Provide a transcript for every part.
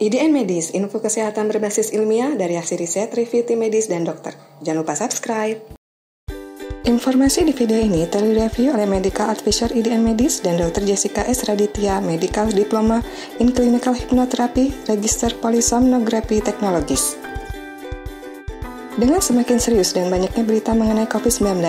IDN Medis, info kesehatan berbasis ilmiah dari hasil riset, review tim medis dan dokter. Jangan lupa subscribe. Informasi di video ini telah direview oleh Medical Advisor IDN Medis dan Dr. Jessica S. Raditya, Medical Diploma in Clinical Hypnotherapy, Register Polysomnography Technologies. Dengan semakin serius dan banyaknya berita mengenai COVID-19,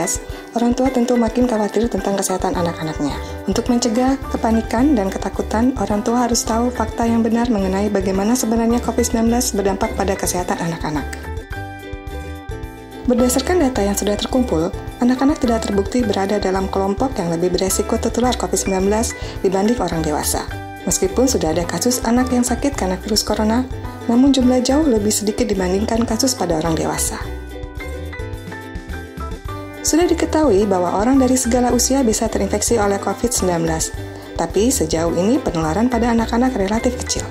orang tua tentu makin khawatir tentang kesehatan anak-anaknya. Untuk mencegah kepanikan dan ketakutan, orang tua harus tahu fakta yang benar mengenai bagaimana sebenarnya COVID-19 berdampak pada kesehatan anak-anak. Berdasarkan data yang sudah terkumpul, anak-anak tidak terbukti berada dalam kelompok yang lebih beresiko tertular COVID-19 dibanding orang dewasa. Meskipun sudah ada kasus anak yang sakit karena virus corona, namun jumlah jauh lebih sedikit dibandingkan kasus pada orang dewasa. Sudah diketahui bahwa orang dari segala usia bisa terinfeksi oleh COVID-19, tapi sejauh ini penularan pada anak-anak relatif kecil.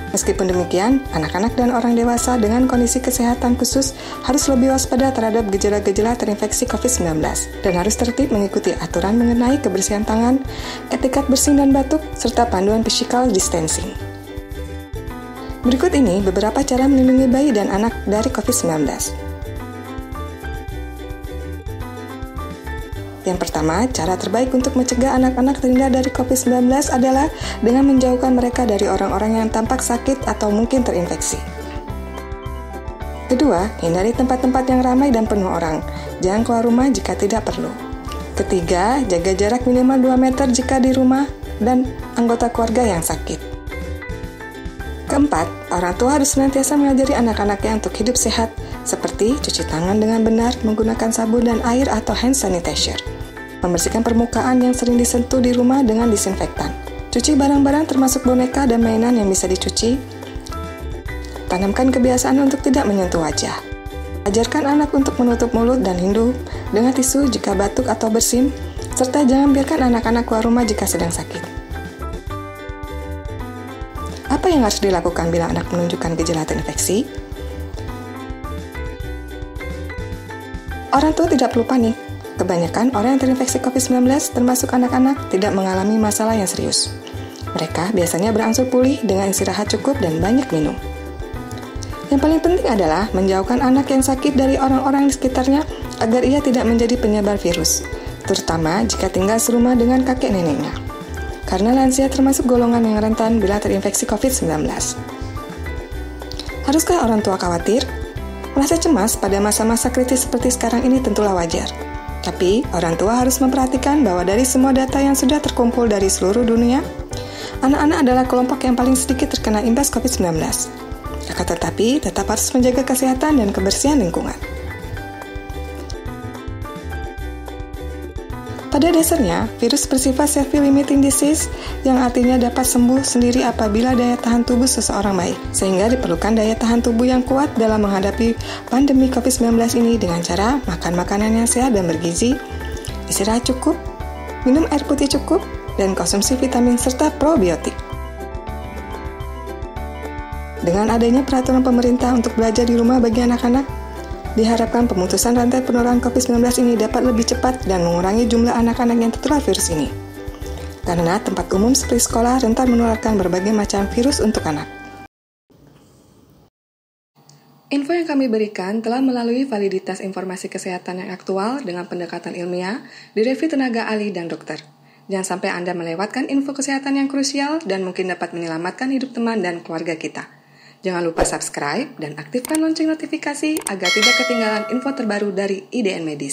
Meskipun demikian, anak-anak dan orang dewasa dengan kondisi kesehatan khusus harus lebih waspada terhadap gejala-gejala terinfeksi COVID-19 dan harus tertib mengikuti aturan mengenai kebersihan tangan, etiket bersin dan batuk, serta panduan physical distancing. Berikut ini beberapa cara melindungi bayi dan anak dari COVID-19. Yang pertama, cara terbaik untuk mencegah anak-anak terhindar dari COVID-19 adalah dengan menjauhkan mereka dari orang-orang yang tampak sakit atau mungkin terinfeksi. Kedua, hindari tempat-tempat yang ramai dan penuh orang. Jangan keluar rumah jika tidak perlu. Ketiga, jaga jarak minimal 2 meter jika di rumah dan anggota keluarga yang sakit. Keempat, orang tua harus senantiasa mengajari anak-anaknya untuk hidup sehat, seperti cuci tangan dengan benar, menggunakan sabun dan air atau hand sanitizer. Membersihkan permukaan yang sering disentuh di rumah dengan disinfektan. Cuci barang-barang termasuk boneka dan mainan yang bisa dicuci. Tanamkan kebiasaan untuk tidak menyentuh wajah. Ajarkan anak untuk menutup mulut dan hidung dengan tisu jika batuk atau bersin, serta jangan biarkan anak-anak keluar rumah jika sedang sakit. Apa yang harus dilakukan bila anak menunjukkan gejala terinfeksi? Orang tua tidak perlu panik. Kebanyakan orang yang terinfeksi COVID-19, termasuk anak-anak, tidak mengalami masalah yang serius. Mereka biasanya berangsur pulih dengan istirahat cukup dan banyak minum. Yang paling penting adalah menjauhkan anak yang sakit dari orang-orang di sekitarnya agar ia tidak menjadi penyebar virus, terutama jika tinggal serumah dengan kakek neneknya. Karena lansia termasuk golongan yang rentan bila terinfeksi COVID-19. Haruskah orang tua khawatir? Merasa cemas pada masa-masa kritis seperti sekarang ini tentulah wajar. Tapi, orang tua harus memperhatikan bahwa dari semua data yang sudah terkumpul dari seluruh dunia, anak-anak adalah kelompok yang paling sedikit terkena imbas COVID-19. Akan tetapi, tetap harus menjaga kesehatan dan kebersihan lingkungan. Pada dasarnya, virus bersifat self-limiting disease yang artinya dapat sembuh sendiri apabila daya tahan tubuh seseorang baik, sehingga diperlukan daya tahan tubuh yang kuat dalam menghadapi pandemi COVID-19 ini dengan cara makan makanan yang sehat dan bergizi, istirahat cukup, minum air putih cukup, dan konsumsi vitamin serta probiotik. Dengan adanya peraturan pemerintah untuk belajar di rumah bagi anak-anak, diharapkan pemutusan rantai penularan COVID-19 ini dapat lebih cepat dan mengurangi jumlah anak-anak yang tertular virus ini. Karena tempat umum seperti sekolah rentan menularkan berbagai macam virus untuk anak. Info yang kami berikan telah melalui validitas informasi kesehatan yang aktual dengan pendekatan ilmiah, direview tenaga ahli dan dokter. Jangan sampai Anda melewatkan info kesehatan yang krusial dan mungkin dapat menyelamatkan hidup teman dan keluarga kita. Jangan lupa subscribe dan aktifkan lonceng notifikasi agar tidak ketinggalan info terbaru dari IDN Medis.